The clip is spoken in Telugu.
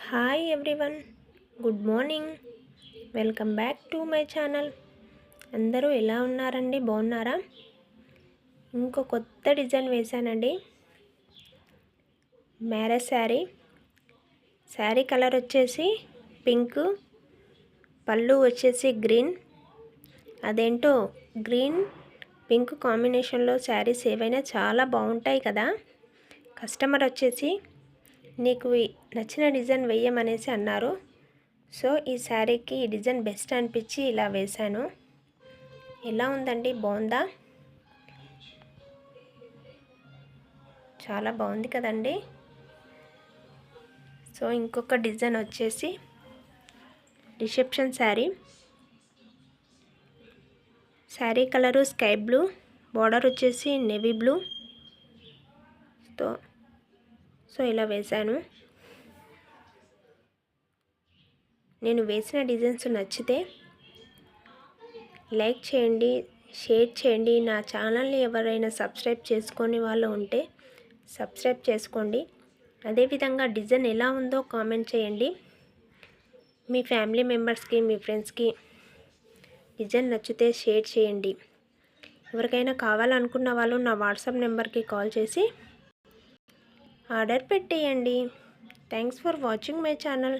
Hi everyone, good morning. Welcome back to my channel. అందరూ ఎలా ఉన్నారండి? బాగున్నారా? ఇంకో కొత్త డిజైన్ వేశానండి. మ్యారేజ్ శారీ కలర్ వచ్చేసి పింక్, పళ్ళు వచ్చేసి గ్రీన్. అదేంటో గ్రీన్ పింక్ కాంబినేషన్లో శారీస్ ఏవైనా చాలా బాగుంటాయి కదా. కస్టమర్ వచ్చేసి నీకు నచ్చిన డిజైన్ వేయమనేసి అన్నారు. సో ఈ శారీకి ఈ డిజైన్ బెస్ట్ అనిపించి ఇలా వేశాను. ఎలా ఉందండి? బాగుందా? చాలా బాగుంది కదండి. సో ఇంకొక డిజైన్ వచ్చేసి reception sari colour sky blue, border వచ్చేసి నేవీ బ్లూ. సో ఇలా వేశాను. నేను వేసిన డిజైన్స్ నచ్చితే లైక్ చేయండి, షేర్ చేయండి. నా ఛానల్ని ఎవరైనా సబ్స్క్రైబ్ చేసుకొని వాళ్ళు ఉంటే సబ్స్క్రైబ్ చేసుకోండి. అదేవిధంగా డిజైన్ ఎలా ఉందో కామెంట్ చేయండి. మీ ఫ్యామిలీ మెంబర్స్కి, మీ ఫ్రెండ్స్కి డిజైన్ నచ్చితే షేర్ చేయండి. ఎవరికైనా కావాలనుకున్న వాళ్ళు నా వాట్సాప్ నెంబర్కి కాల్ చేసి ఆర్డర్ పెట్టేయండి. Thanks for watching my channel.